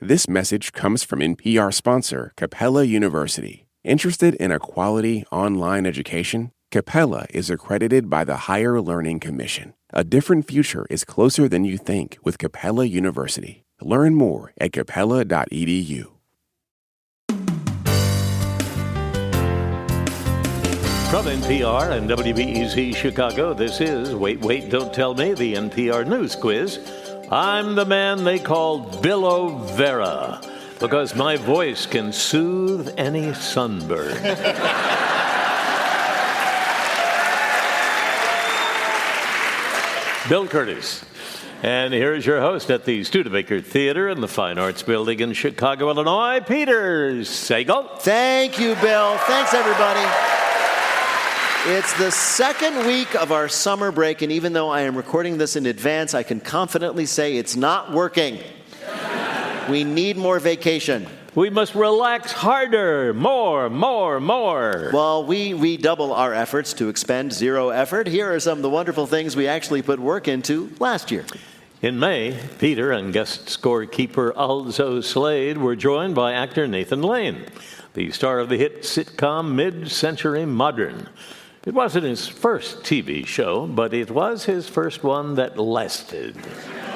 This message comes from NPR sponsor Capella University. Interested in a quality online education? Capella is accredited by the Higher Learning Commission. A different future is closer than you think with Capella University. Learn more at capella.edu. From NPR and WBEZ Chicago, this is Wait, Wait, Don't Tell Me, the NPR News Quiz. I'm the man they call Billo Vera because my voice can soothe any sunburn. Bill Curtis. And here's your host at the Studebaker Theater in the Fine Arts Building in Chicago, Illinois, Peter Sagal. Thank you, Bill. Thanks, everybody. It's the second week of our summer break, and even though I am recording this in advance, I can confidently say it's not working. We need more vacation. We must relax harder, more. Well, we redouble our efforts to expend zero effort. Here are some of the wonderful things we actually put work into last year. In May, Peter and guest scorekeeper Alzo Slade were joined by actor Nathan Lane, the star of the hit sitcom Mid-Century Modern. It wasn't his first TV show, but it was his first one that lasted.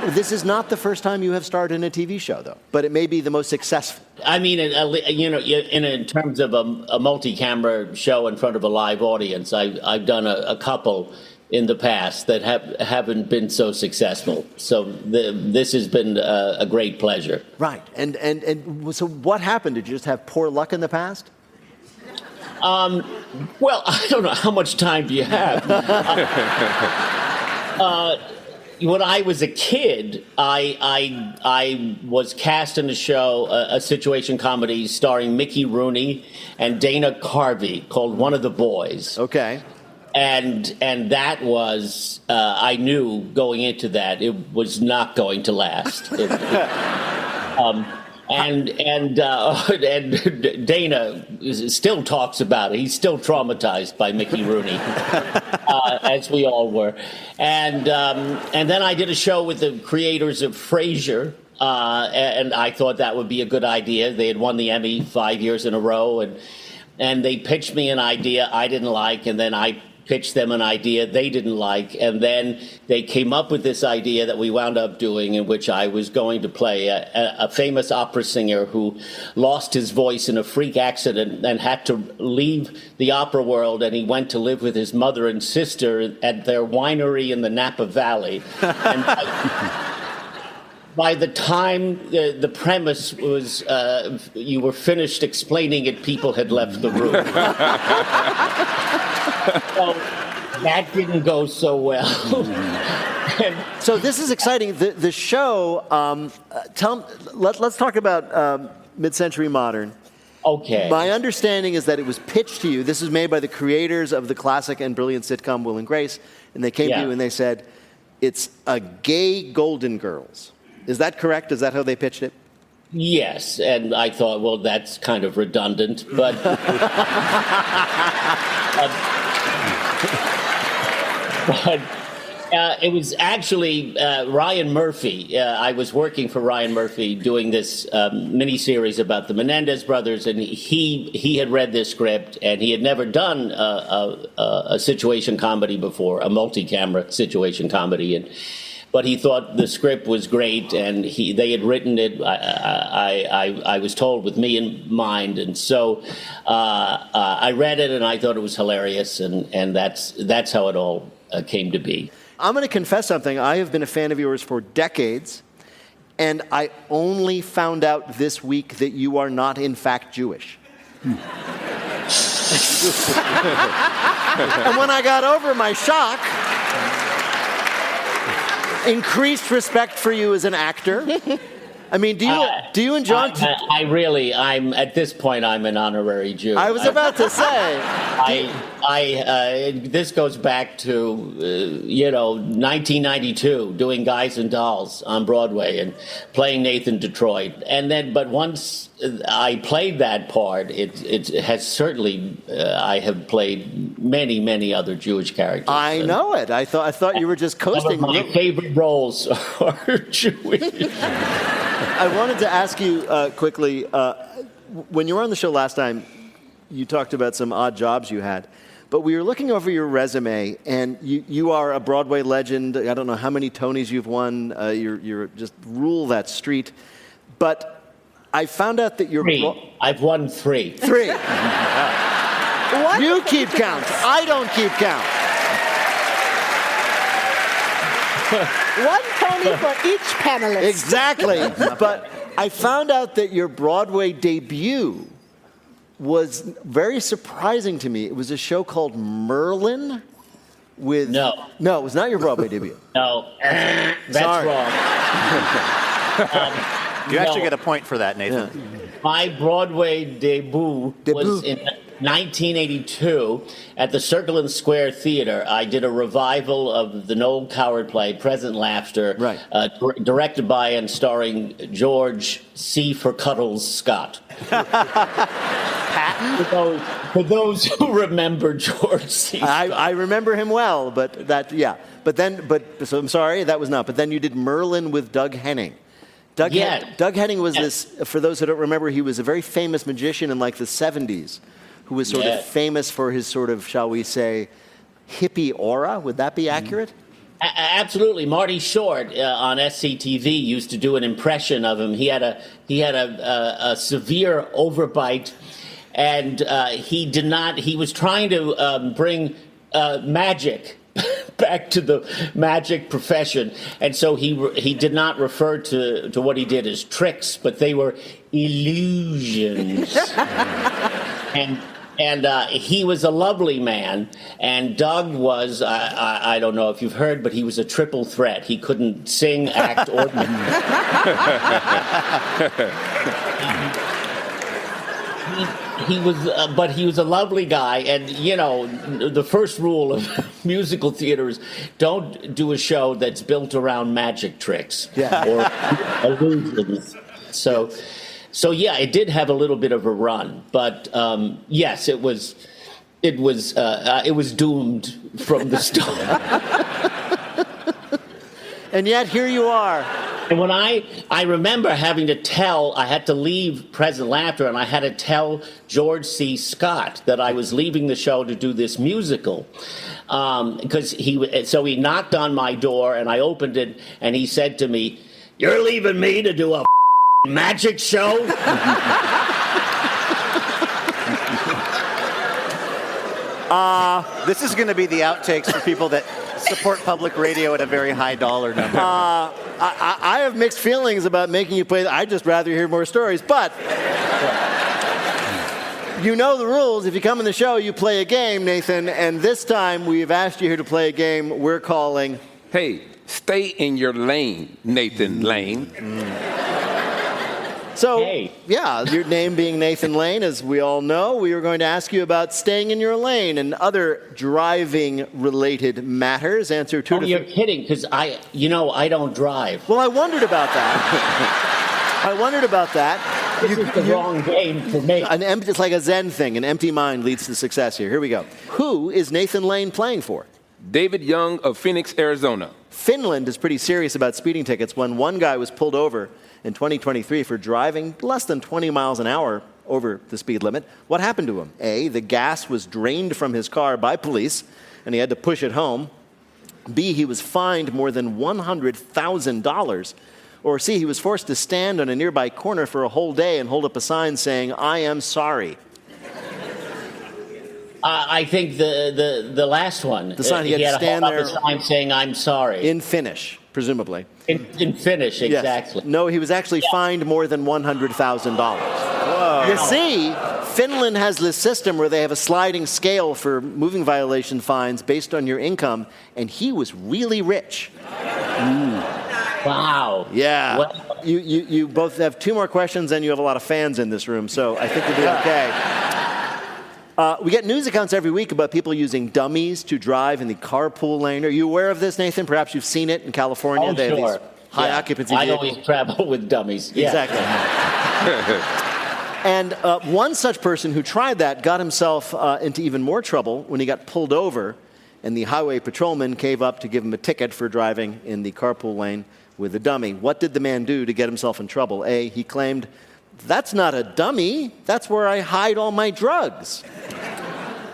This is not the first time you have starred in a TV show, though, but it may be the most successful. I mean, in terms of a multi-camera show in front of a live audience, I've done a couple in the past that haven't been so successful. So this has been a great pleasure. Right. And so what happened? Did you just have poor luck in the past? Well, I don't know. How much time do you have? When I was a kid, I was cast in a show, a situation comedy starring Mickey Rooney and Dana Carvey called One of the Boys. Okay. And that was, I knew going into that, it was not going to last. And Dana still talks about it. He's still traumatized by Mickey Rooney, as we all were. And then I did a show with the creators of Frasier, and I thought that would be a good idea. They had won the Emmy 5 years in a row, and they pitched me an idea I didn't like, and then I pitched them an idea they didn't like, and then they came up with this idea that we wound up doing, in which I was going to play a famous opera singer who lost his voice in a freak accident and had to leave the opera world, and he went to live with his mother and sister at their winery in the Napa Valley. And by the time the premise was, you were finished explaining it, people had left the room. So that didn't go so well. So this is exciting. The show, let's talk about Mid-Century Modern. Okay. My understanding is that it was pitched to you. This was made by the creators of the classic and brilliant sitcom Will and Grace, and they came to you and they said, it's a gay Golden Girls. Is that correct? Is that how they pitched it? Yes, and I thought, well, that's kind of redundant, but it was actually Ryan Murphy. I was working for Ryan Murphy doing this miniseries about the Menendez brothers, and he had read this script, and he had never done a situation comedy before, a multi-camera situation comedy, but he thought the script was great, and they had written it, I was told, with me in mind. And so I read it, and I thought it was hilarious, and that's how it all came to be. I'm going to confess something. I have been a fan of yours for decades, and I only found out this week that you are not, in fact, Jewish. And when I got over my shock, increased respect for you as an actor. I mean, do you and John? I'm at this point, I'm an honorary Jew. I was about to say. This goes back to 1992, doing Guys and Dolls on Broadway and playing Nathan Detroit, but once I played that part, it has certainly. I have played many other Jewish characters. I know it. I thought you were just coasting. Some of my favorite roles are Jewish. I wanted to ask you quickly, when you were on the show last time, you talked about some odd jobs you had. But we were looking over your resume, and you are a Broadway legend. I don't know how many Tonys you've won. You're just rule that street. But I found out that you're... I've won 3. 3. You keep count. I don't keep count. 1 Tony for each panelist. Exactly. But I found out that your Broadway debut was very surprising to me. It was a show called Merlin with... No, it was not your Broadway debut. No, that's Sorry. wrong. You actually get a point for that, Nathan. Yeah. My Broadway debut was in 1982 at the Circle and Square Theater. I did a revival of the Noel Coward play, Present Laughter, Right. Directed by and starring George C. for Cuddles Scott. For those who remember George C. I remember him well, but so I'm sorry, that was not. But then you did Merlin with Doug Henning. Doug Henning was this, for those who don't remember, he was a very famous magician in like the 70s who was sort of famous for his sort of, shall we say, hippie aura. Would that be accurate? Absolutely. Marty Short on SCTV used to do an impression of him. He had a severe overbite, and he was trying to bring magic back to the magic profession, and so he did not refer to what he did as tricks, but they were illusions. And he was a lovely man, and Doug was, I don't know if you've heard, but he was a triple threat. He couldn't sing, act, or... He was a lovely guy, and the first rule of musical theater is don't do a show that's built around magic tricks or illusions. So yeah, it did have a little bit of a run, but yes, it was doomed from the start. And yet here you are. And when I remember having to I had to leave Present Laughter, and I had to tell George C. Scott that I was leaving the show to do this musical, because he knocked on my door, and I opened it, and he said to me, "You're leaving me to do a magic show?" This is going to be the outtakes for people that support public radio at a very high dollar number. I have mixed feelings about making you play. I'd just rather hear more stories, but you know the rules. If you come in the show, you play a game, Nathan, and this time we've asked you here to play a game we're calling... Hey, stay in your lane, Nathan Lane. So, Hey. yeah, your name being Nathan Lane, as we all know, we were going to ask you about staying in your lane and other driving-related matters. Answer 2 to 3. You're kidding, because I don't drive. Well, I wondered about that. This is the wrong game for me. It's like a Zen thing. An empty mind leads to success here. Here we go. Who is Nathan Lane playing for? David Young of Phoenix, Arizona. Finland is pretty serious about speeding tickets when one guy was pulled over in 2023 for driving less than 20 miles an hour over the speed limit. What happened to him? A, the gas was drained from his car by police, and he had to push it home. B, he was fined more than $100,000. Or C, he was forced to stand on a nearby corner for a whole day and hold up a sign saying, "I am sorry." I think the last one. The sign, he had to stand there. A sign saying "I'm sorry" In Finnish, presumably. in Finnish, exactly. Yes. No, he was actually fined more than $100,000. You see, Finland has this system where they have a sliding scale for moving violation fines based on your income, and he was really rich. Wow. Yeah. Well, You both have 2 more questions, and you have a lot of fans in this room, so I think you'll be okay. We get news accounts every week about people using dummies to drive in the carpool lane. Are you aware of this, Nathan? Perhaps you've seen it in California. They have these high-occupancy vehicles. I always travel with dummies. Yeah. Exactly. And one such person who tried that got himself into even more trouble when he got pulled over, and the highway patrolman came up to give him a ticket for driving in the carpool lane with a dummy. What did the man do to get himself in trouble? A, he claimed, "That's not a dummy. That's where I hide all my drugs."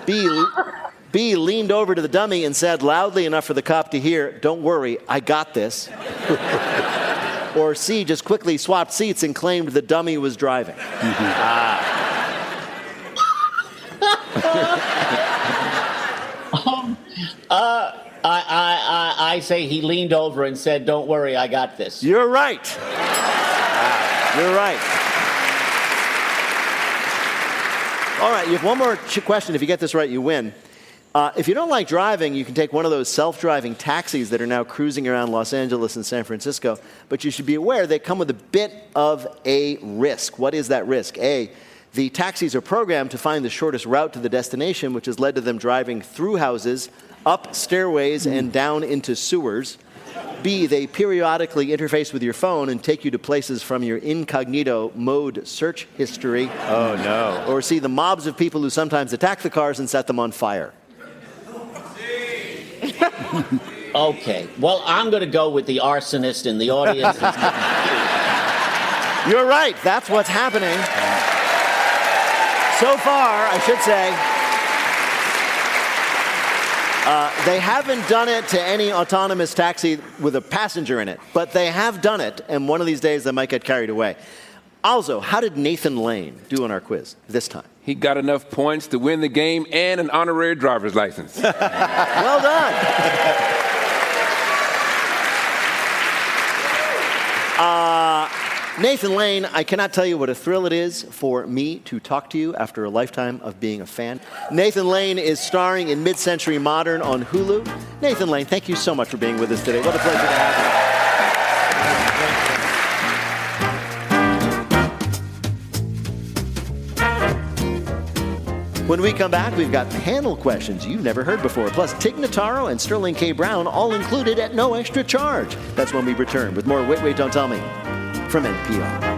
B leaned over to the dummy and said loudly enough for the cop to hear, "Don't worry, I got this." Or C just quickly swapped seats and claimed the dummy was driving. I say he leaned over and said, "Don't worry, I got this." You're right. You're right. All right, you have one more question. If you get this right, you win. If you don't like driving, you can take one of those self-driving taxis that are now cruising around Los Angeles and San Francisco. But you should be aware they come with a bit of a risk. What is that risk? A, the taxis are programmed to find the shortest route to the destination, which has led to them driving through houses, up stairways, and down into sewers. B, they periodically interface with your phone and take you to places from your incognito mode search history. Oh, no. Or C, the mobs of people who sometimes attack the cars and set them on fire. Okay. Well, I'm going to go with the arsonist in the audience. You're right. That's what's happening. So far, I should say, they haven't done it to any autonomous taxi with a passenger in it, but they have done it, and one of these days they might get carried away. Also, how did Nathan Lane do on our quiz this time? He got enough points to win the game and an honorary driver's license. Well done. Nathan Lane, I cannot tell you what a thrill it is for me to talk to you after a lifetime of being a fan. Nathan Lane is starring in Mid-Century Modern on Hulu. Nathan Lane, thank you so much for being with us today. What a pleasure to have you. When we come back, we've got panel questions you've never heard before, plus Tig Notaro and Sterling K. Brown, all included at no extra charge. That's when we return with more Wait, Wait, Don't Tell Me from NPR.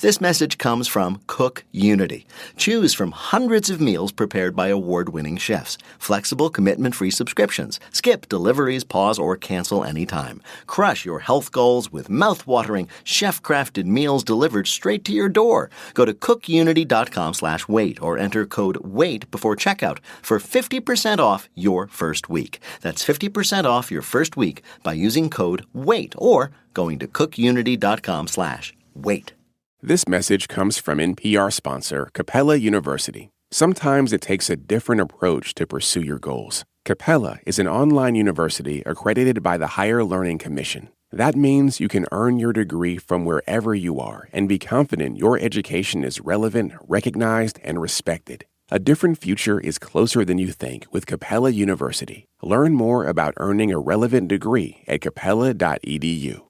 This message comes from Cook Unity. Choose from hundreds of meals prepared by award-winning chefs. Flexible, commitment-free subscriptions. Skip deliveries, pause, or cancel anytime. Crush your health goals with mouth-watering, chef-crafted meals delivered straight to your door. Go to cookunity.com/wait or enter code WAIT before checkout for 50% off your first week. That's 50% off your first week by using code WAIT or going to cookunity.com/wait. This message comes from NPR sponsor Capella University. Sometimes it takes a different approach to pursue your goals. Capella is an online university accredited by the Higher Learning Commission. That means you can earn your degree from wherever you are and be confident your education is relevant, recognized, and respected. A different future is closer than you think with Capella University. Learn more about earning a relevant degree at capella.edu.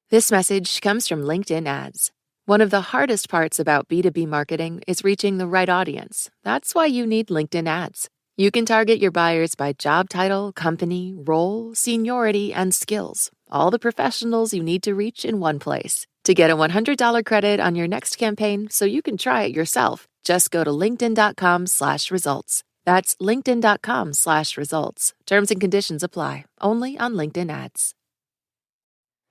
This message comes from LinkedIn Ads. One of the hardest parts about B2B marketing is reaching the right audience. That's why you need LinkedIn Ads. You can target your buyers by job title, company, role, seniority, and skills. All the professionals you need to reach in one place. To get a $100 credit on your next campaign so you can try it yourself, just go to linkedin.com/results. That's linkedin.com/results. Terms and conditions apply. Only on LinkedIn Ads.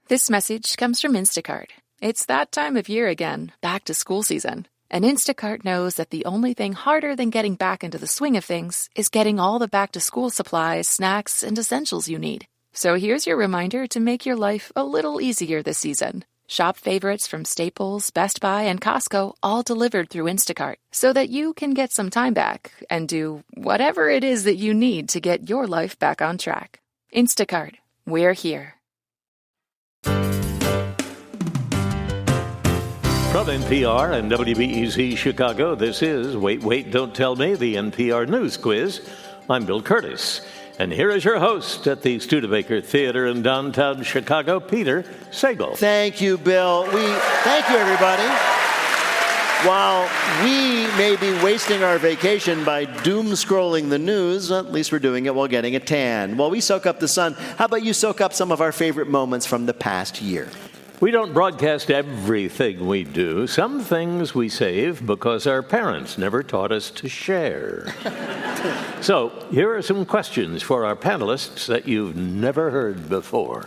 This message comes from Instacart. It's that time of year again, back to school season. And Instacart knows that the only thing harder than getting back into the swing of things is getting all the back-to-school supplies, snacks, and essentials you need. So here's your reminder to make your life a little easier this season. Shop favorites from Staples, Best Buy, and Costco all delivered through Instacart so that you can get some time back and do whatever it is that you need to get your life back on track. Instacart. We're here. From NPR and WBEZ Chicago, this is Wait, Wait, Don't Tell Me, the NPR News Quiz. I'm Bill Curtis. And here is your host at the Studebaker Theater in downtown Chicago, Peter Sagal. Thank you, Bill. Thank you, everybody. While we may be wasting our vacation by doom-scrolling the news, at least we're doing it while getting a tan. While we soak up the sun, how about you soak up some of our favorite moments from the past year? We don't broadcast everything we do. Some things we save because our parents never taught us to share. So, here are some questions for our panelists that you've never heard before.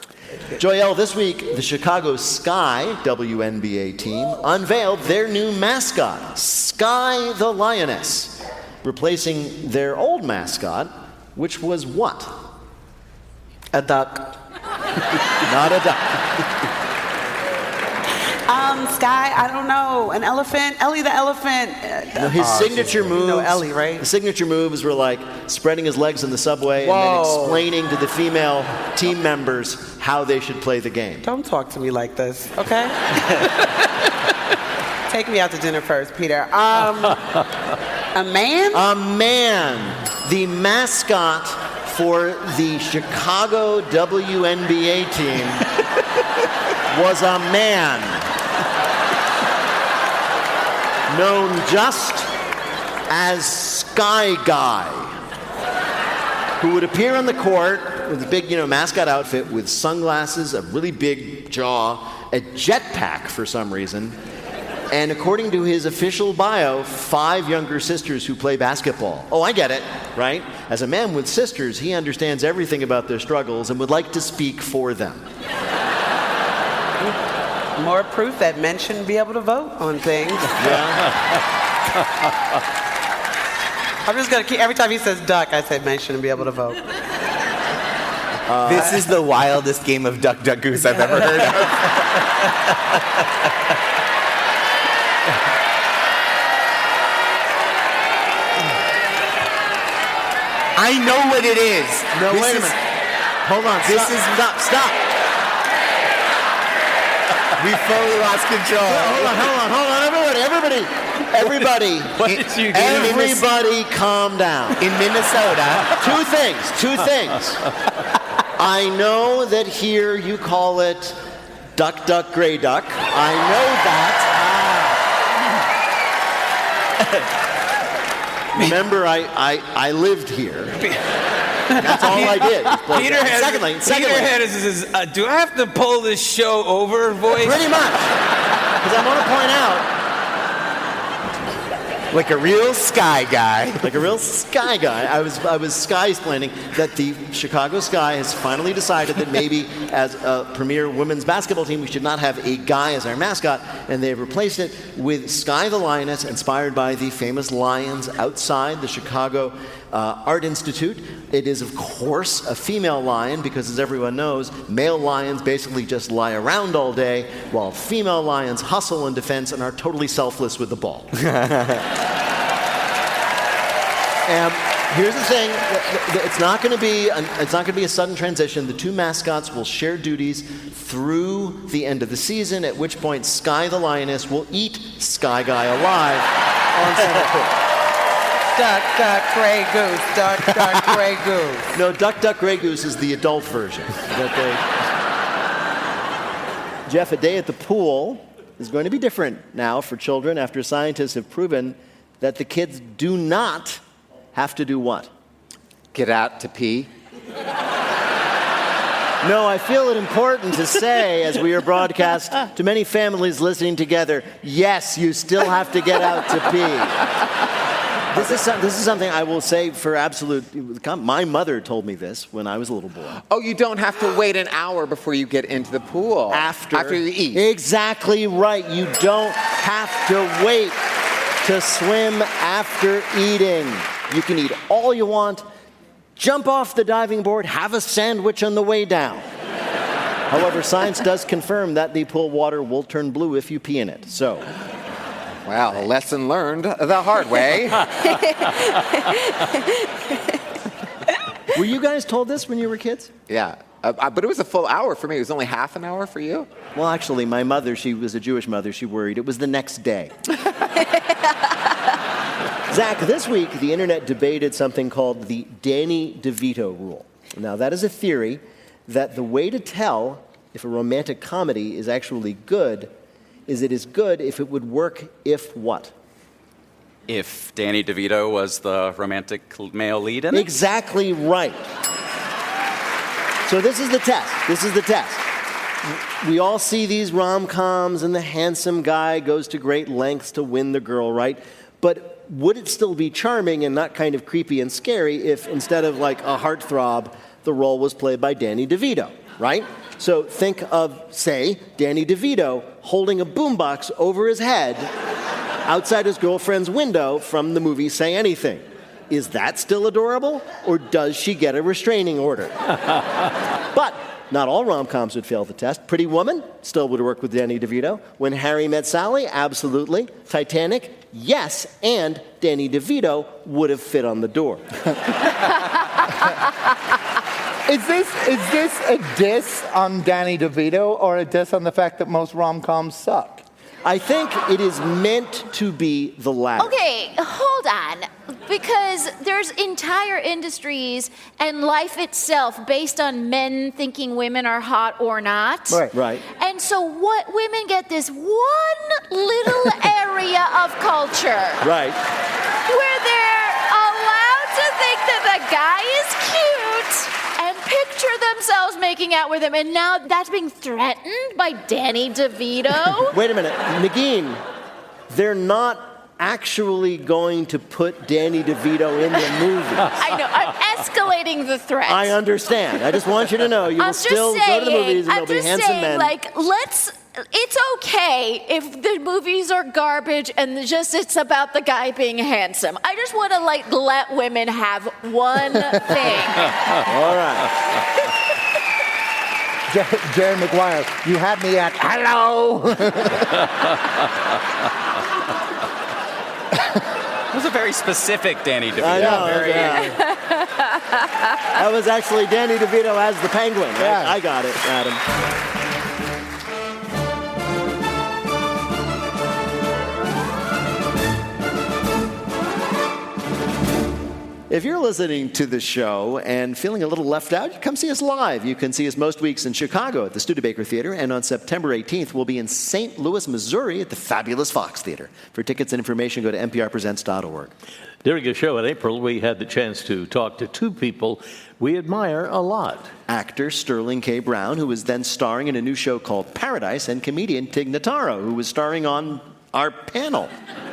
Joyelle, this week, the Chicago Sky WNBA team unveiled their new mascot, Sky the Lioness, replacing their old mascot, which was what? A duck. Not a duck. Sky, I don't know. An elephant? Ellie the elephant. No, his signature moves. You know Ellie, right? The signature moves were like spreading his legs in the subway and then explaining to the female team members how they should play the game. Don't talk to me like this, okay? Take me out to dinner first, Peter. A man? A man. The mascot for the Chicago WNBA team was a man. Known just as Sky Guy, who would appear on the court with a big, mascot outfit with sunglasses, a really big jaw, a jetpack for some reason, and according to his official bio, 5 younger sisters who play basketball. Oh, I get it, right? As a man with sisters, he understands everything about their struggles and would like to speak for them. More proof that men shouldn't be able to vote on things. Yeah. I'm just going to keep, every time he says duck, I say men shouldn't be able to vote. This is the wildest game of Duck, Duck, Goose I've ever heard of. I know what it is. No, wait a minute. Hold on. Stop. We fully lost control. Hold on, everybody. What did you do? Everybody calm down. In Minnesota. Two things. I know that here you call it duck, duck, gray duck. I know that. Remember, I lived here. That's all I did. Peter has do I have to pull this show over voice? Pretty much. Because I want to point out. Like a real Sky Guy. I was sky-splaining that the Chicago Sky has finally decided that maybe as a premier women's basketball team, we should not have a guy as our mascot, and they've replaced it with Sky the Lioness, inspired by the famous lions outside the Chicago Art Institute. It is, of course, a female lion because, as everyone knows, male lions basically just lie around all day, while female lions hustle in defense and are totally selfless with the ball. And here's the thing: it's not going to be a sudden transition. The two mascots will share duties through the end of the season. At which point, Sky the Lioness will eat Sky Guy alive on center court. Duck, duck, gray goose. Duck, duck, gray goose. No, Duck, Duck, Gray Goose is the adult version. Jeff, a day at the pool is going to be different now for children after scientists have proven that the kids do not have to do what? Get out to pee. No, I feel it important to say, as we are broadcast to many families listening together, yes, you still have to get out to pee. This is something I will say for absolute. My mother told me this when I was a little boy. Oh, you don't have to wait an hour before you get into the pool. After you eat. Exactly right. You don't have to wait to swim after eating. You can eat all you want, jump off the diving board, have a sandwich on the way down. However, science does confirm that the pool water will turn blue if you pee in it. So. Well, a lesson learned the hard way. Were you guys told this when you were kids? Yeah, but it was a full hour for me. It was only half an hour for you? Well, actually, my mother, she was a Jewish mother. She worried it was the next day. Zach, this week, the internet debated something called the Danny DeVito rule. Now, that is a theory that the way to tell if a romantic comedy is actually good is it is good if it would work if what? If Danny DeVito was the romantic male lead in it? Exactly right. So this is the test. we all see these rom-coms and the handsome guy goes to great lengths to win the girl, right? But would it still be charming and not kind of creepy and scary if instead of like a heartthrob, the role was played by Danny DeVito, right? So think of, say, Danny DeVito holding a boombox over his head outside his girlfriend's window from the movie Say Anything. Is that still adorable, or does she get a restraining order? But not all rom-coms would fail the test. Pretty Woman still would work with Danny DeVito. When Harry Met Sally, absolutely. Titanic, yes, and Danny DeVito would have fit on the door. Is this a diss on Danny DeVito or a diss on the fact that most rom-coms suck? I think it is meant to be the latter. Okay, hold on. Because there's entire industries and life itself based on men thinking women are hot or not. Right. And so what women get this one little area of culture. Right. Where they're allowed to think that the guy is cute and picture themselves making out with him. And now that's being threatened by Danny DeVito. Wait a minute. Nagin, they're not actually going to put Danny DeVito in the movie. I know. I'm escalating the threat. I understand. I just want you to know you will still go to the movies and there'll be handsome men. It's okay if the movies are garbage and it's about the guy being handsome. I just want to let women have one thing. All right. Jerry Maguire, you had me at hello. It was a very specific Danny DeVito. I know. That was actually Danny DeVito as the Penguin. Yeah. I got it, Adam. If you're listening to the show and feeling a little left out, come see us live. You can see us most weeks in Chicago at the Studebaker Theater, and on September 18th, we'll be in St. Louis, Missouri at the fabulous Fox Theater. For tickets and information, go to nprpresents.org. During a show in April, we had the chance to talk to two people we admire a lot. Actor Sterling K. Brown, who was then starring in a new show called Paradise, and comedian Tig Notaro, who was starring on our panel.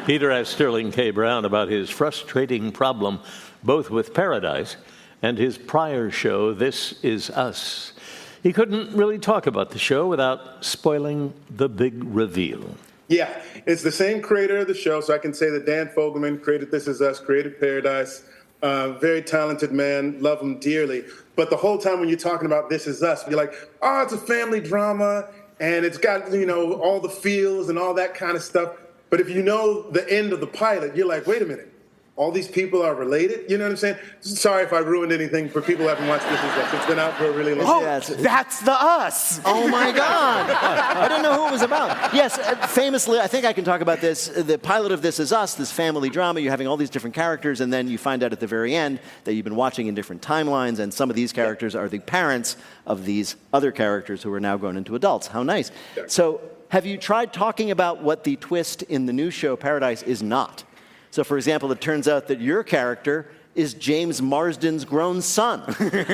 Peter asked Sterling K. Brown about his frustrating problem both with Paradise and his prior show, This Is Us. He couldn't really talk about the show without spoiling the big reveal. Yeah, it's the same creator of the show, so I can say that Dan Fogelman created This Is Us, created Paradise. Very talented man, love him dearly. But the whole time when you're talking about This Is Us, you're like, oh, it's a family drama, and it's got, all the feels and all that kind of stuff. But if you know the end of the pilot, you're like, wait a minute. All these people are related? You know what I'm saying? Sorry if I ruined anything for people who haven't watched This Is Us. It's been out for a really long time. Oh, that's the Us. Oh, my God. I didn't know who it was about. Yes, famously, I think I can talk about this. The pilot of This Is Us, this family drama, you're having all these different characters, and then you find out at the very end that you've been watching in different timelines, and some of these characters are the parents of these other characters who are now grown into adults. How nice. Yeah. So have you tried talking about what the twist in the new show, Paradise, is not? So, for example, it turns out that your character is James Marsden's grown son. That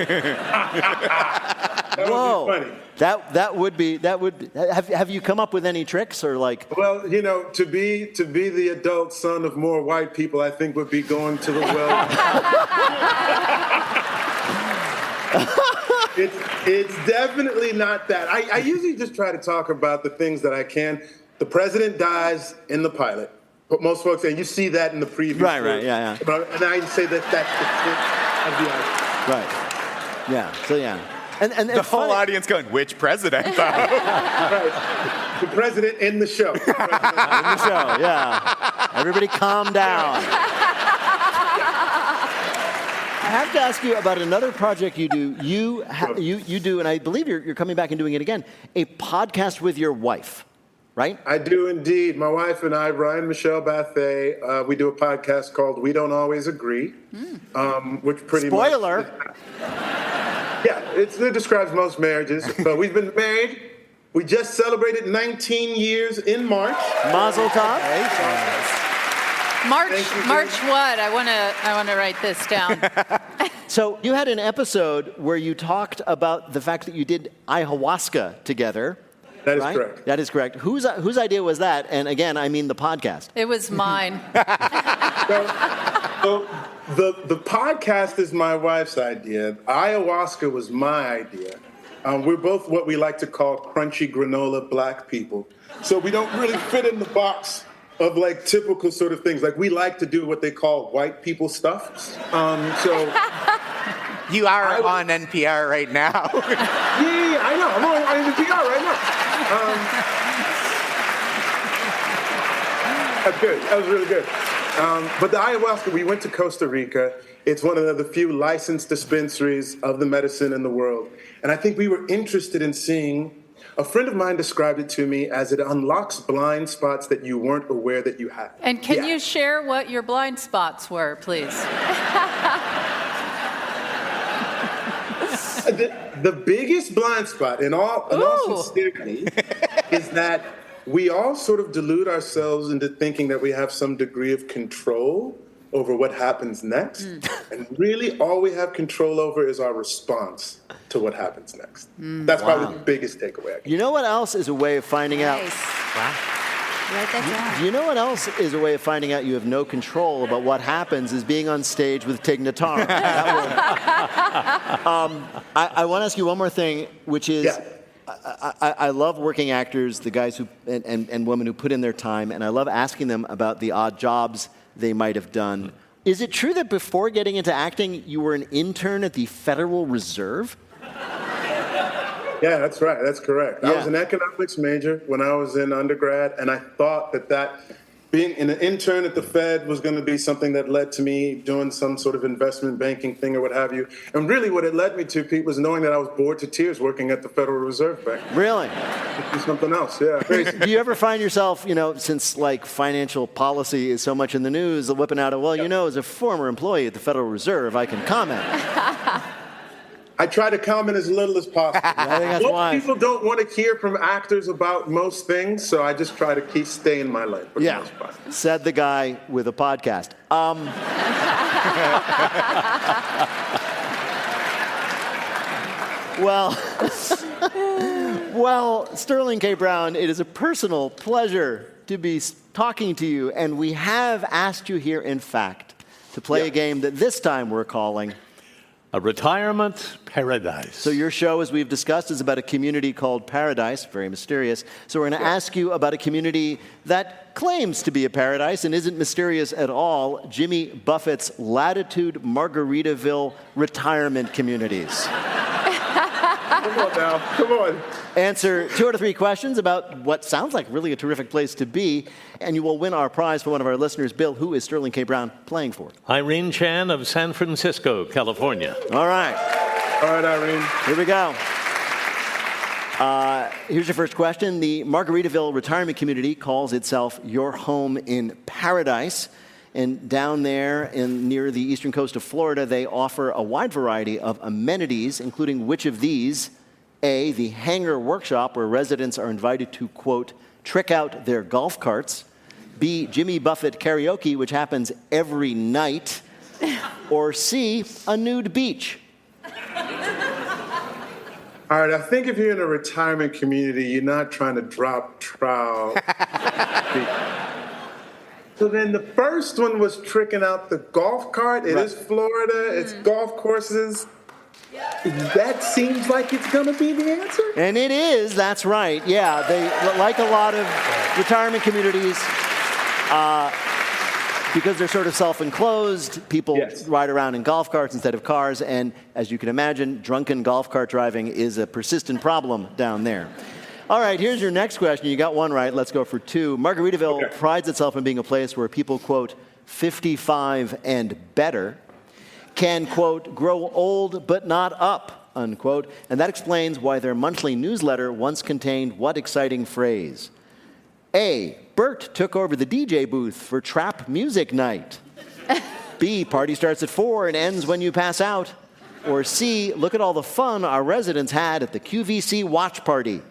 Whoa. would be funny. That would. Have you come up with any tricks or like? Well, to be the adult son of more white people, I think would be going to the well. It's definitely not that. I usually just try to talk about the things that I can. The president dies in the pilot. But most folks say, you see that in the preview. Right, yeah. And I say that's the Right. Yeah, so yeah. And the whole audience going, which president? Right. The president in the show. In the show, yeah. Everybody calm down. I have to ask you about another project you do. You do, and I believe you're coming back and doing it again, a podcast with your wife. Right? I do indeed. My wife and I, Ryan Michelle Bathay, we do a podcast called We Don't Always Agree, which pretty Spoiler. much... Yeah, it describes most marriages. But we've been married. We just celebrated 19 years in March. Mazel tov. March what? I want to write this down. So you had an episode where you talked about the fact that you did ayahuasca together. That is right? correct. That is correct. Whose idea was that? And again, I mean the podcast. It was mine. So the podcast is my wife's idea. Ayahuasca was my idea. We're both what we like to call crunchy granola black people. So we don't really fit in the box of like typical sort of things. Like we like to do what they call white people stuff. You are on NPR right now. Yeah, I know. I'm on NPR right now. That's good. That was really good. But the ayahuasca, we went to Costa Rica. It's one of the few licensed dispensaries of the medicine in the world. And I think we were interested in seeing, a friend of mine described it to me as it unlocks blind spots that you weren't aware that you had. And can you share what your blind spots were, please? The biggest blind spot, in all sincerity, is that we all sort of delude ourselves into thinking that we have some degree of control over what happens next. And really, all we have control over is our response to what happens next. That's probably the biggest takeaway. You know what else is a way of finding out? Wow. Write that down. You know what else is a way of finding out you have no control about what happens is being on stage with Tig Notaro. I want to ask you one more thing, which is I love working actors, the guys who and women who put in their time, and I love asking them about the odd jobs they might have done. Is it true that before getting into acting, you were an intern at the Federal Reserve? Yeah, that's right. That's correct. I was an economics major when I was in undergrad, and I thought that being an intern at the Fed was going to be something that led to me doing some sort of investment banking thing or what have you. And really what it led me to, Pete, was knowing that I was bored to tears working at the Federal Reserve Bank. Really? It's something else, yeah. Do you ever find yourself, since like financial policy is so much in the news, whipping out as a former employee at the Federal Reserve, I can comment. I try to comment as little as possible. I think that's wise. Most people don't want to hear from actors about most things, so I just try to stay in my lane for the most part. Said the guy with a podcast. Well, Sterling K. Brown, it is a personal pleasure to be talking to you, and we have asked you here, in fact, to play a game that this time we're calling A Retirement Paradise. So your show, as we've discussed, is about a community called Paradise, very mysterious. So we're going to ask you about a community that claims to be a paradise and isn't mysterious at all, Jimmy Buffett's Latitude Margaritaville Retirement Communities. Come on now, come on. Answer 2 out of 3 questions about what sounds like really a terrific place to be, and you will win our prize for one of our listeners. Bill, who is Sterling K. Brown playing for? Irene Chan of San Francisco, California. All right. All right, Irene. Here we go. Here's your first question. The Margaritaville Retirement Community calls itself Your Home in Paradise. And down there near the eastern coast of Florida, they offer a wide variety of amenities, including which of these? A, the hangar workshop, where residents are invited to, quote, trick out their golf carts. B, Jimmy Buffett karaoke, which happens every night. Or C, a nude beach. All right, I think if you're in a retirement community, you're not trying to drop trowel. So then the first one was tricking out the golf cart. It is Florida. It's golf courses. That seems like it's going to be the answer. And it is. That's right. Yeah, they, like a lot of retirement communities, because they're sort of self-enclosed, people ride around in golf carts instead of cars. And as you can imagine, drunken golf cart driving is a persistent problem down there. All right, here's your next question. You got one right. Let's go for 2. Margaritaville prides itself on being a place where people, quote, 55 and better can, quote, grow old but not up, unquote. And that explains why their monthly newsletter once contained what exciting phrase? A, Bert took over the DJ booth for trap music night. B, party starts at 4 and ends when you pass out. Or C, look at all the fun our residents had at the QVC watch party.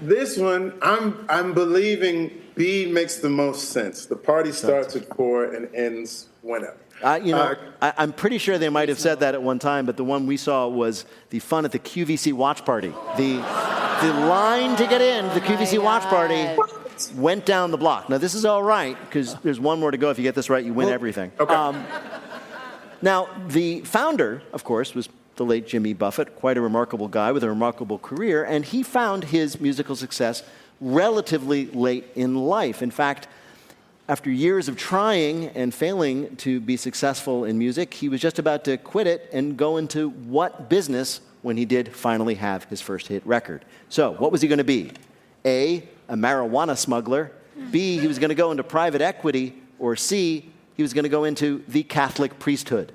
This one, I'm believing B makes the most sense. The party starts at 4 and ends whenever. I'm pretty sure they might have said that at one time, but the one we saw was the fun at the QVC watch party. The line to get in, the QVC watch party, went down the block. Now, this is all right, because there's one more to go. If you get this right, you win everything. Okay. Now, the founder, of course, was the late Jimmy Buffett, quite a remarkable guy with a remarkable career, and he found his musical success relatively late in life. In fact, after years of trying and failing to be successful in music, he was just about to quit it and go into what business when he did finally have his first hit record. So, what was he going to be? A marijuana smuggler. B, he was going to go into private equity. Or C, he was going to go into the Catholic priesthood.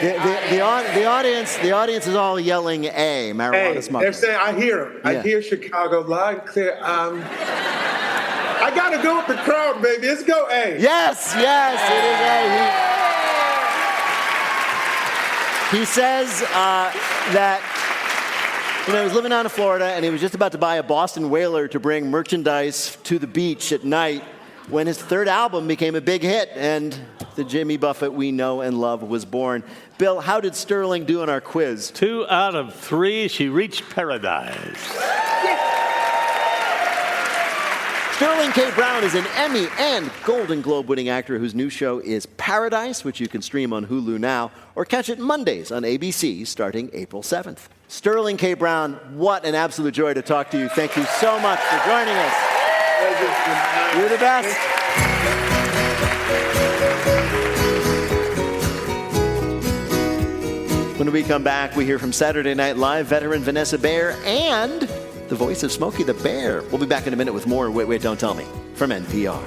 The audience is all yelling A, marijuana smuggler. They're saying, I hear him. I hear Chicago loud and clear. I got to go with the crowd, baby. Let's go A. Yes, it is A. He says that he was living down in Florida, and he was just about to buy a Boston whaler to bring merchandise to the beach at night when his third album became a big hit, and the Jimmy Buffett we know and love was born. Bill, how did Sterling do in our quiz? 2 out of 3. She reached paradise. Sterling K. Brown is an Emmy and Golden Globe winning actor whose new show is Paradise, which you can stream on Hulu now, or catch it Mondays on ABC starting April 7th. Sterling K. Brown, what an absolute joy to talk to you. Thank you so much for joining us. You're the best. When we come back, we hear from Saturday Night Live veteran Vanessa Bayer and the voice of Smokey the Bear. We'll be back in a minute with more Wait, Wait, Don't Tell Me from NPR.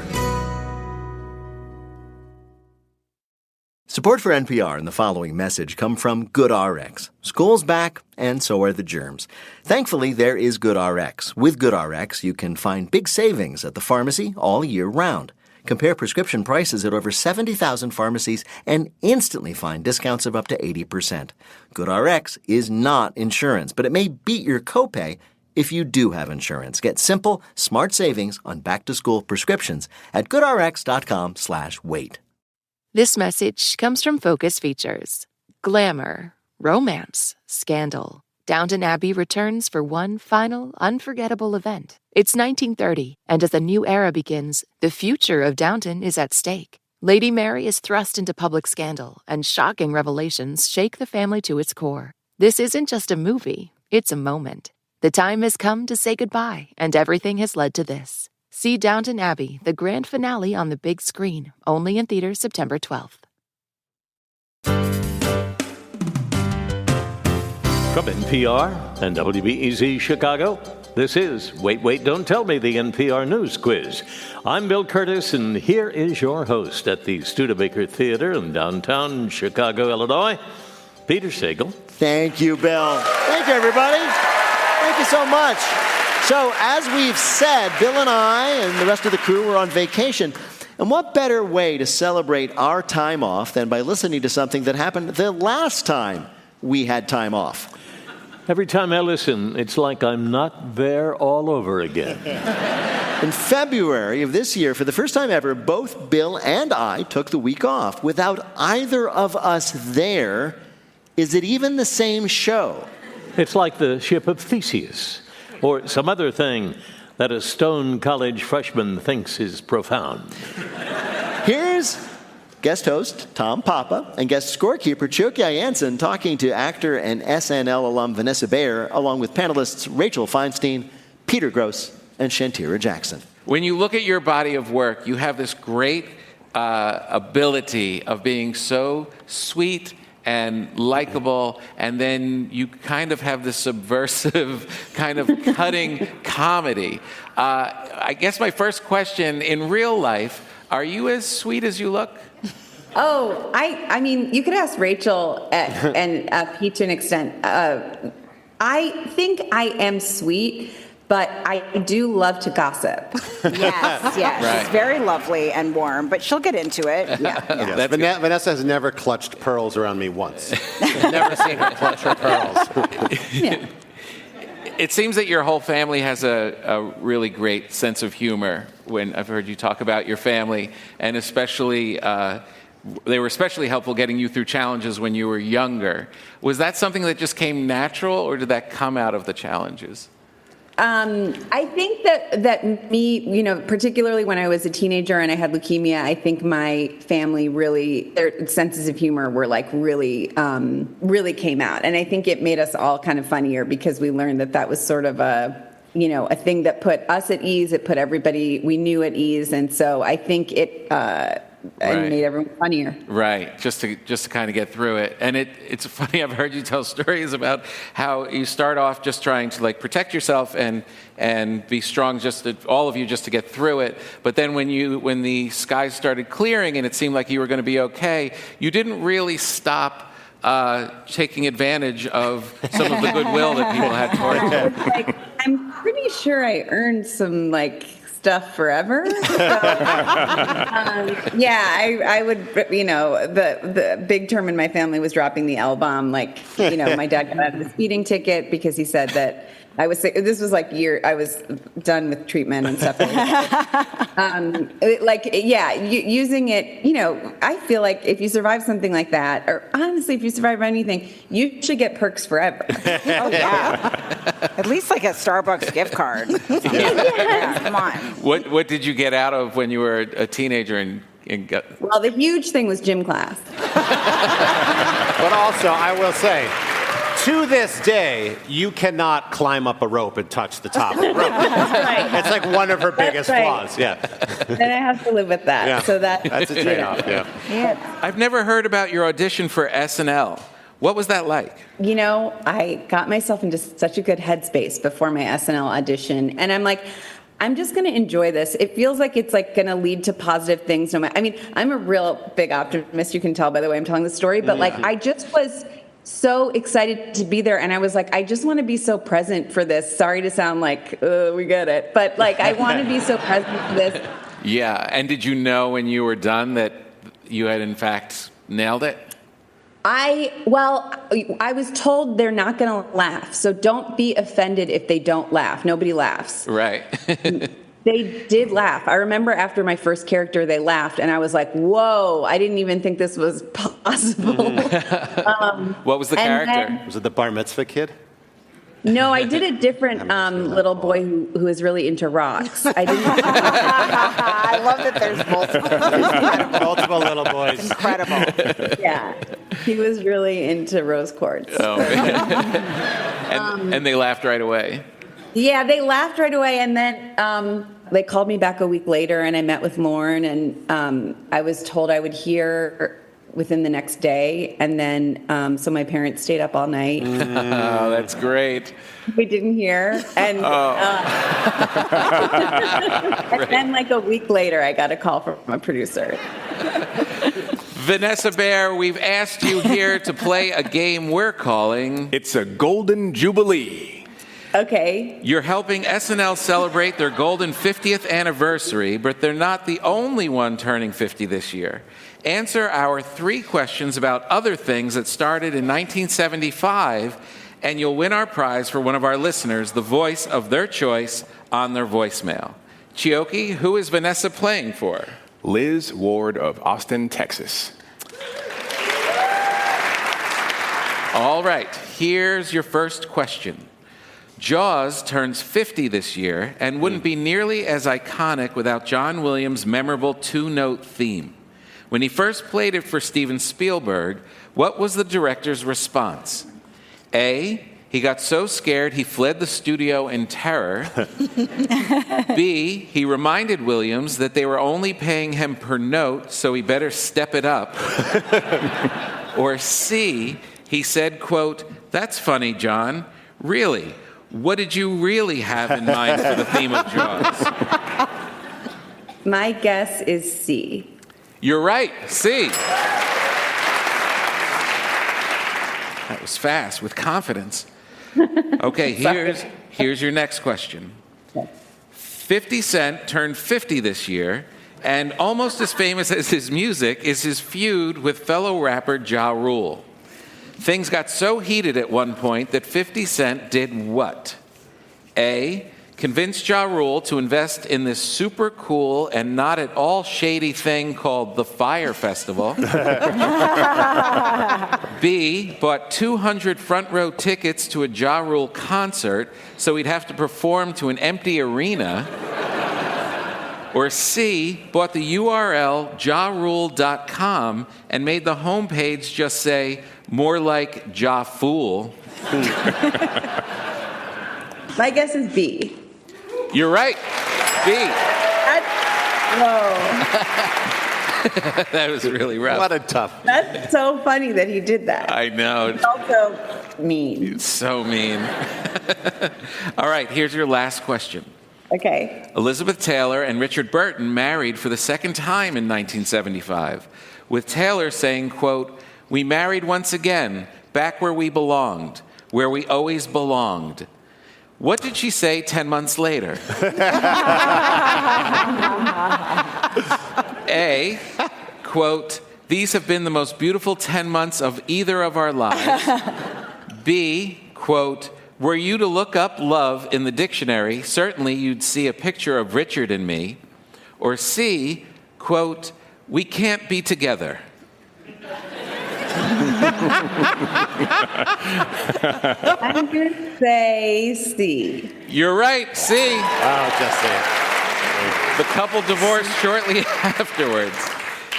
Support for NPR and the following message come from GoodRx. School's back, and so are the germs. Thankfully, there is GoodRx. With GoodRx, you can find big savings at the pharmacy all year round. Compare prescription prices at over 70,000 pharmacies and instantly find discounts of up to 80%. GoodRx is not insurance, but it may beat your copay if you do have insurance. Get simple, smart savings on back-to-school prescriptions at goodrx.com/wait. This message comes from Focus Features. Glamour, romance, scandal. Downton Abbey returns for one final, unforgettable event. It's 1930, and as a new era begins, the future of Downton is at stake. Lady Mary is thrust into public scandal, and shocking revelations shake the family to its core. This isn't just a movie, it's a moment. The time has come to say goodbye, and everything has led to this. See Downton Abbey, the grand finale on the big screen, only in theaters September 12th. From NPR and WBEZ Chicago, this is Wait, Wait, Don't Tell Me, the NPR News Quiz. I'm Bill Curtis, and here is your host at the Studebaker Theater in downtown Chicago, Illinois, Peter Sagal. Thank you, Bill. Thank you, everybody. Thank you so much. So, as we've said, Bill and I and the rest of the crew were on vacation. And what better way to celebrate our time off than by listening to something that happened the last time we had time off? Every time I listen, it's like I'm not there all over again. In February of this year, for the first time ever, both Bill and I took the week off without either of us there. Is it even the same show? It's like the ship of Theseus, or some other thing that a Stone College freshman thinks is profound. Here's guest host Tom Papa and guest scorekeeper Chokya Jansen talking to actor and SNL alum Vanessa Bayer, along with panelists Rachel Feinstein, Peter Gross, and Shantira Jackson. When you look at your body of work, you have this great ability of being so sweet and likable, and then you kind of have this subversive kind of cutting comedy. I guess my first question, in real life, are you as sweet as you look? Oh, I mean, you could ask Rachel and Pete to an extent. I think I am sweet, but I do love to gossip. Yes, yes. Right. She's very lovely and warm, but she'll get into it. Yeah. Yes, Vanessa has never clutched pearls around me once. I've never seen her clutch her pearls. Yeah. It seems that your whole family has a really great sense of humor. When I've heard you talk about your family, and especially they were especially helpful getting you through challenges when you were younger. Was that something that just came natural, or did that come out of the challenges? I think that me, particularly when I was a teenager and I had leukemia, I think my family their senses of humor were like really came out. And I think it made us all kind of funnier because we learned that was sort of a thing that put us at ease. It put everybody we knew at ease. And so I think it made everyone funnier. Right, just to kind of get through it. And it's funny, I've heard you tell stories about how you start off just trying to protect yourself and be strong, all of you just to get through it. But then when the skies started clearing and it seemed like you were going to be okay, you didn't really stop taking advantage of some of the goodwill that people had towards you. I'm pretty sure I earned some stuff forever. So, I would, the big term in my family was dropping the L-bomb. My dad got out of a speeding ticket because he said that this was I was done with treatment and stuff. Using it, I feel like if you survive something like that, or honestly, if you survive anything, you should get perks forever. Oh, yeah. At least a Starbucks gift card. Yeah, come on. What did you get out of when you were a teenager and Well, the huge thing was gym class. But also, I will say, to this day, you cannot climb up a rope and touch the top of the rope. Right. It's one of her biggest flaws. Yeah. And I have to live with that. Yeah. So that's a trade-off. Yeah. I've never heard about your audition for SNL. What was that like? I got myself into such a good headspace before my SNL audition, and I'm like, I'm just going to enjoy this. It feels like it's going to lead to positive things. I'm a real big optimist. You can tell by the way I'm telling the story, but I just was so excited to be there, and I was like, I just want to be so present for this. Sorry to sound like we get it, but I want to be so present for this. Yeah, and did you know when you were done that you had in fact nailed it? I was told they're not going to laugh, so don't be offended if they don't laugh. Nobody laughs. Right. They did laugh. I remember after my first character, they laughed, and I was like, whoa, I didn't even think this was possible. What was the character? Was it the bar mitzvah kid? No, I did a different little boy who is really into rocks. I didn't. I love that there's multiple little boys. Incredible. Yeah, he was really into rose quartz. Oh, and they laughed right away. Yeah, they laughed right away, and then they called me back a week later, and I met with Lauren, and I was told I would hear within the next day, and then so my parents stayed up all night. Oh, that's great. We didn't hear, and and then a week later, I got a call from my producer. Vanessa Bayer, we've asked you here to play a game we're calling It's a Golden Jubilee. Okay. You're helping SNL celebrate their golden 50th anniversary, but they're not the only one turning 50 this year. Answer our 3 questions about other things that started in 1975, and you'll win our prize for one of our listeners, the voice of their choice, on their voicemail. Chioke, who is Vanessa playing for? Liz Ward of Austin, Texas. All right, here's your first question. Jaws turns 50 this year and wouldn't be nearly as iconic without John Williams' memorable 2-note theme. When he first played it for Steven Spielberg, what was the director's response? A, he got so scared he fled the studio in terror. B, he reminded Williams that they were only paying him per note, so he better step it up. Or C, he said, quote, "That's funny, John. Really? What did you really have in mind for the theme of Jaws?" My guess is C. You're right, C. That was fast, with confidence. Okay, here's your next question. 50 Cent turned 50 this year, and almost as famous as his music is his feud with fellow rapper Ja Rule. Things got so heated at one point that 50 Cent did what? A, convinced Ja Rule to invest in this super cool and not at all shady thing called the Fire Festival. B, bought 200 front row tickets to a Ja Rule concert so he'd have to perform to an empty arena. Or C, bought the URL jarule.com and made the homepage just say, more like Ja Fool. My guess is B. You're right. B. Whoa. That was really rough. What a tough. That's so funny that he did that. I know. It's also mean. It's so mean. All right, here's your last question. Okay. Elizabeth Taylor and Richard Burton married for the second time in 1975, with Taylor saying, quote, "We married once again, back where we belonged, where we always belonged." What did she say 10 months later? A, quote, "These have been the most beautiful 10 months of either of our lives." B, quote, "Were you to look up love in the dictionary, certainly you'd see a picture of Richard and me." Or C, quote, "We can't be together." I'm going to say C. You're right, C. Oh, just say it. The couple divorced shortly afterwards.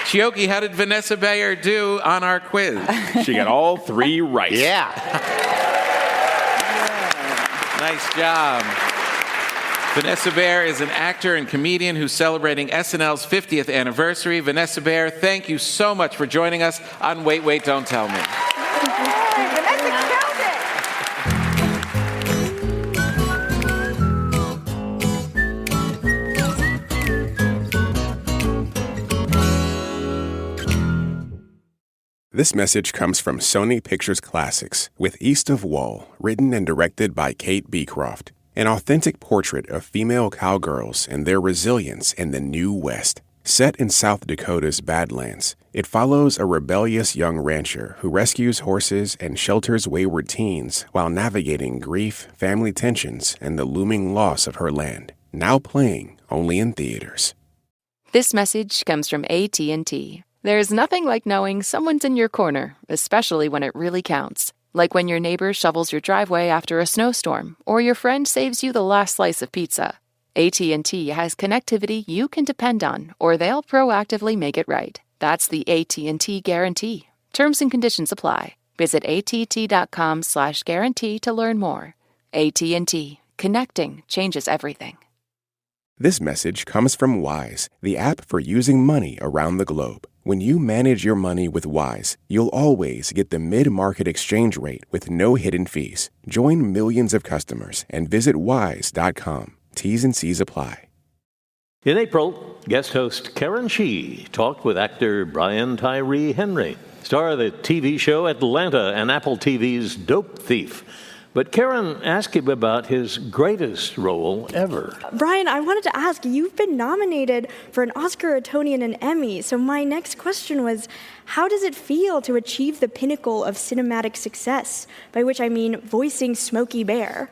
Chioki, how did Vanessa Bayer do on our quiz? She got all 3 right. Yeah. Nice job. Vanessa Bayer is an actor and comedian who's celebrating SNL's 50th anniversary. Vanessa Bayer, thank you so much for joining us on Wait, Wait, Don't Tell Me. Vanessa killed it. This message comes from Sony Pictures Classics with East of Wall, written and directed by Kate Beecroft. An authentic portrait of female cowgirls and their resilience in the New West. Set in South Dakota's Badlands, it follows a rebellious young rancher who rescues horses and shelters wayward teens while navigating grief, family tensions, and the looming loss of her land. Now playing only in theaters. This message comes from AT&T. There's nothing like knowing someone's in your corner, especially when it really counts. Like when your neighbor shovels your driveway after a snowstorm, or your friend saves you the last slice of pizza. AT&T has connectivity you can depend on, or they'll proactively make it right. That's the AT&T Guarantee. Terms and conditions apply. Visit att.com/guarantee to learn more. AT&T. Connecting changes everything. This message comes from Wise, the app for using money around the globe. When you manage your money with Wise, you'll always get the mid-market exchange rate with no hidden fees. Join millions of customers and visit wise.com. T's and C's apply. In April, guest host Karen Shee talked with actor Brian Tyree Henry, star of the TV show Atlanta and Apple TV's Dope Thief. But Karen asked him about his greatest role ever. Brian, I wanted to ask, you've been nominated for an Oscar, a Tony, and an Emmy. So my next question was, how does it feel to achieve the pinnacle of cinematic success? By which I mean voicing Smokey Bear.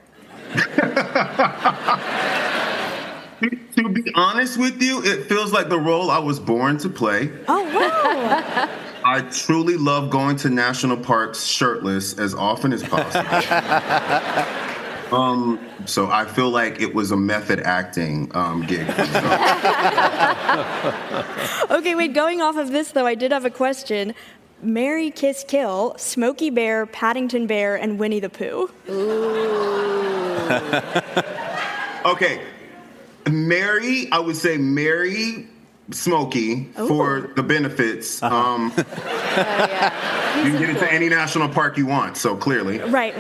To be honest with you, it feels like the role I was born to play. Oh, wow. I truly love going to national parks shirtless as often as possible. So I feel like it was a method acting gig. Okay, wait, going off of this, though, I did have a question. Marry, Kiss, Kill, Smokey Bear, Paddington Bear, and Winnie the Pooh. Okay. I would say marry Smokey for the benefits. You can get into any national park you want, so clearly. Right.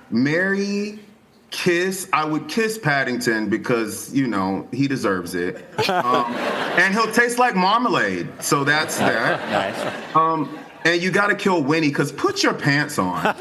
Marry, Kiss. I would kiss Paddington because, he deserves it. And he'll taste like marmalade, so that's that. Nice. And you got to kill Winnie because put your pants on.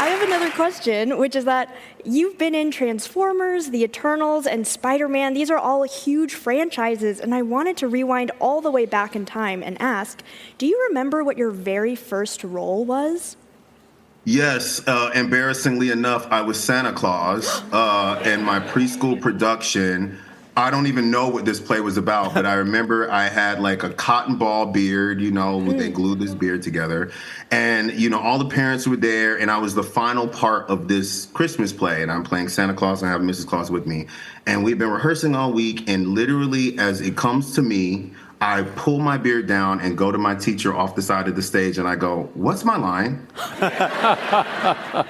I have another question, which is that you've been in Transformers, The Eternals, and Spider-Man. These are all huge franchises, and I wanted to rewind all the way back in time and ask, do you remember what your very first role was? Yes, embarrassingly enough, I was Santa Claus in my preschool production. I don't even know what this play was about, but I remember I had like a cotton ball beard, they glued this beard together. And, all the parents were there, and I was the final part of this Christmas play, and I'm playing Santa Claus, and I have Mrs. Claus with me. And we've been rehearsing all week, and literally as it comes to me, I pull my beard down and go to my teacher off the side of the stage, and I go, "What's my line?"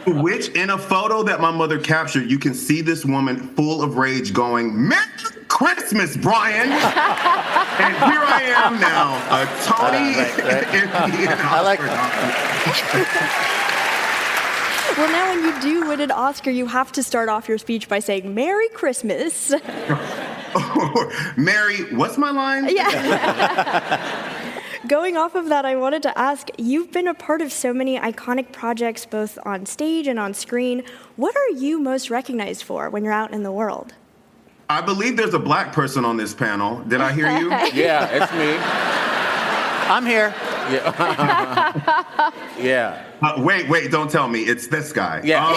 Which, in a photo that my mother captured, you can see this woman full of rage going, "Merry Christmas, Brian!" And here I am now, a Tony and I like Well, now when you do win an Oscar, you have to start off your speech by saying, "Merry Christmas." Mary, what's my line? Yeah. Going off of that, I wanted to ask, you've been a part of so many iconic projects, both on stage and on screen. What are you most recognized for when you're out in the world? I believe there's a black person on this panel. Did I hear you? Yeah, it's me. I'm here. Yeah. Yeah. Wait, don't tell me. It's this guy. Yeah.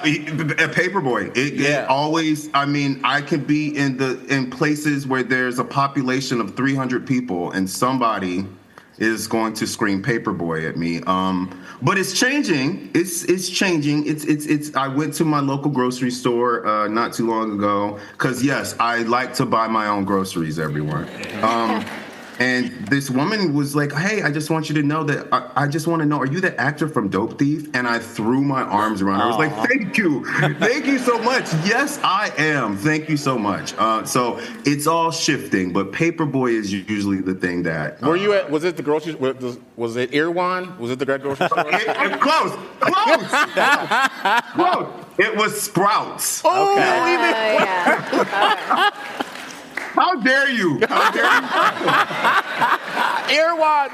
A paperboy. It always, I can be in places where there's a population of 300 people and somebody is going to scream paperboy at me. But it's changing. It's changing. I went to my local grocery store not too long ago because yes, I like to buy my own groceries, everyone. And this woman was like, "Hey, I just want you to know that I just want to know, are you the actor from Dope Thief?" And I threw my arms around her. I was like, "Thank you so much. Yes, I am. Thank you so much." So it's all shifting, but paperboy is usually the thing that. Were you at? Was it the grocery? Was it Irwan? Was it the grocery store? Close. It was Sprouts. Oh, How dare you? How dare you? Irwan.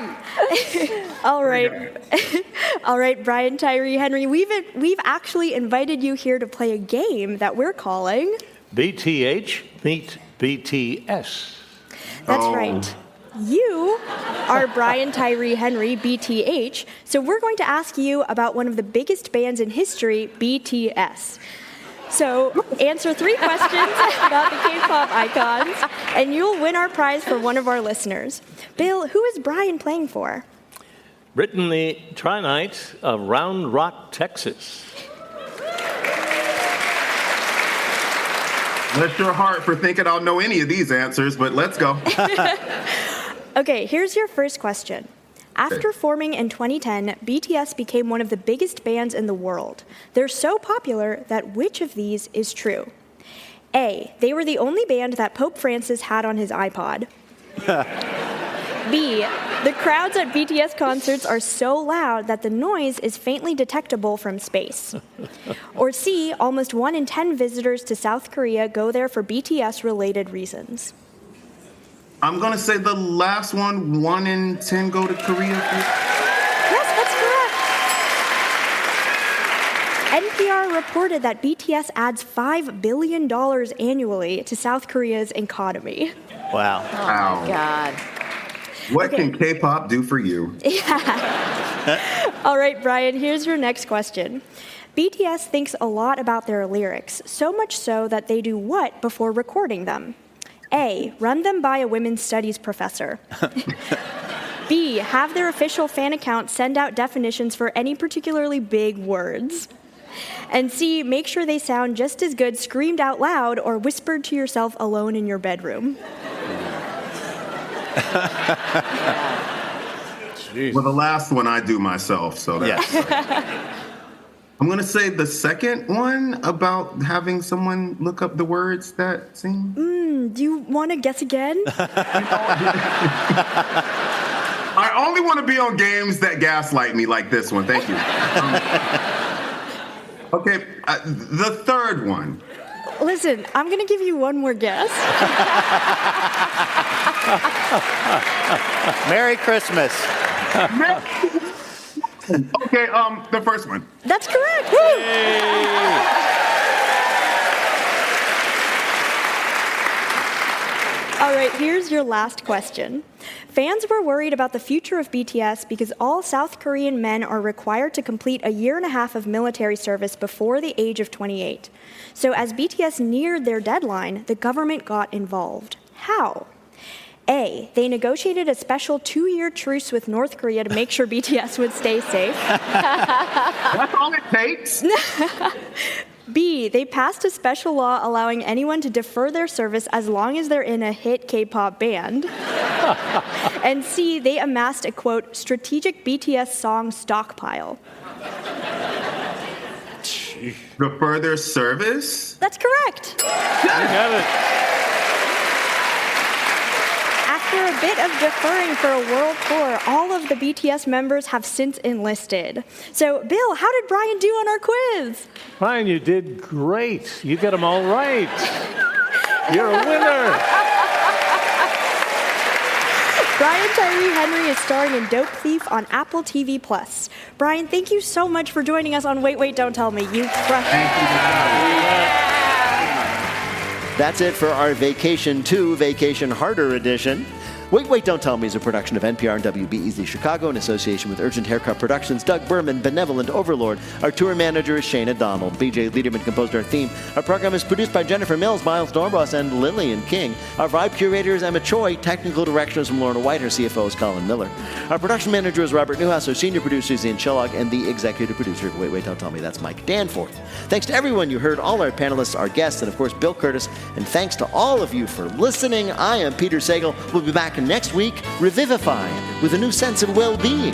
All right, Brian Tyree Henry. We've actually invited you here to play a game that we're calling BTH meet BTS. That's right. You are Brian Tyree Henry, BTH. So we're going to ask you about one of the biggest bands in history, BTS. So answer 3 questions about the K-pop icons, and you'll win our prize for one of our listeners. Bill, who is Brian playing for? Brittany Trinite of Round Rock, Texas. Bless your heart for thinking I'll know any of these answers, but let's go. Okay, here's your first question. After forming in 2010, BTS became one of the biggest bands in the world. They're so popular that which of these is true? A, they were the only band that Pope Francis had on his iPod. B, the crowds at BTS concerts are so loud that the noise is faintly detectable from space. Or C, almost 1 in 10 visitors to South Korea go there for BTS-related reasons. I'm going to say the last one, 1 in 10 go to Korea. Yes, that's correct. NPR reported that BTS adds $5 billion annually to South Korea's economy. Wow. Wow. Oh, my God. What can K-pop do for you? Yeah. All right, Brian, here's your next question. BTS thinks a lot about their lyrics, so much so that they do what before recording them? A, run them by a women's studies professor. B, have their official fan account send out definitions for any particularly big words. And C, make sure they sound just as good screamed out loud or whispered to yourself alone in your bedroom. Well, the last one I do myself, so that's... I'm going to say the second one about having someone look up the words that seem... Do you want to guess again? I only want to be on games that gaslight me like this one. Thank you. Okay, the third one. Listen, I'm going to give you one more guess. Merry Christmas. Okay, the first one. That's correct. All right, here's your last question. Fans were worried about the future of BTS because all South Korean men are required to complete a year and a half of military service before the age of 28. So as BTS neared their deadline, the government got involved. How? A, they negotiated a special 2-year truce with North Korea to make sure BTS would stay safe. That's all it takes. B, they passed a special law allowing anyone to defer their service as long as they're in a hit K-pop band. And C, they amassed a, quote, strategic BTS song stockpile. The further service? That's correct. You got it. After a bit of deferring for a world tour, all of the BTS members have since enlisted. So, Bill, how did Brian do on our quiz? Brian, you did great. You got them all right. You're a winner. Brian Tyree Henry is starring in Dope Thief on Apple TV+. Brian, thank you so much for joining us on Wait, Wait, Don't Tell Me. You crushed it. That's it for our Vacation 2 Vacation Harder edition. Wait, Wait, Don't Tell Me is a production of NPR and WBEZ Chicago in association with Urgent Haircut Productions, Doug Berman, Benevolent Overlord. Our tour manager is Shana Donald. BJ Liederman composed our theme. Our program is produced by Jennifer Mills, Miles Dornbos, and Lillian King. Our vibe curator is Emma Choi. Technical direction is from Lorna White. Her CFO is Colin Miller. Our production manager is Robert Newhouse. Our senior producer is Ian Chillog. And the executive producer of Wait, Wait, Don't Tell Me, that's Mike Danforth. Thanks to everyone you heard, all our panelists, our guests, and of course, Bill Curtis. And thanks to all of you for listening. I am Peter Sagal. We'll be back next week, revivified with a new sense of well-being.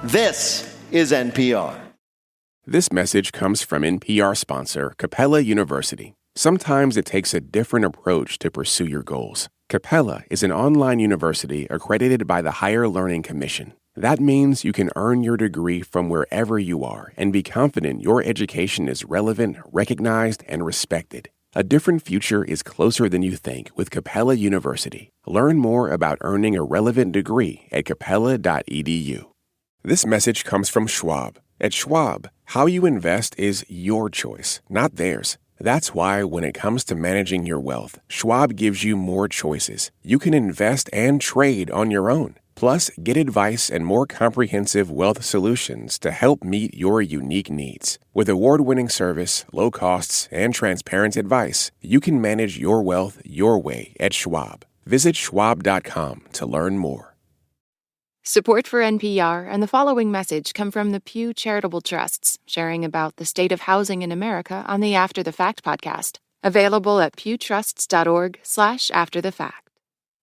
This is NPR. This message comes from NPR sponsor Capella University. Sometimes it takes a different approach to pursue your goals. Capella is an online university accredited by the Higher Learning Commission. That means you can earn your degree from wherever you are and be confident your education is relevant, recognized, and respected. A different future is closer than you think with Capella University. Learn more about earning a relevant degree at capella.edu. This message comes from Schwab. At Schwab, how you invest is your choice, not theirs. That's why when it comes to managing your wealth, Schwab gives you more choices. You can invest and trade on your own. Plus, get advice and more comprehensive wealth solutions to help meet your unique needs. With award-winning service, low costs, and transparent advice, you can manage your wealth your way at Schwab. Visit schwab.com to learn more. Support for NPR and the following message come from the Pew Charitable Trusts, sharing about the state of housing in America on the After the Fact podcast. Available at pewtrusts.org/afterthefact.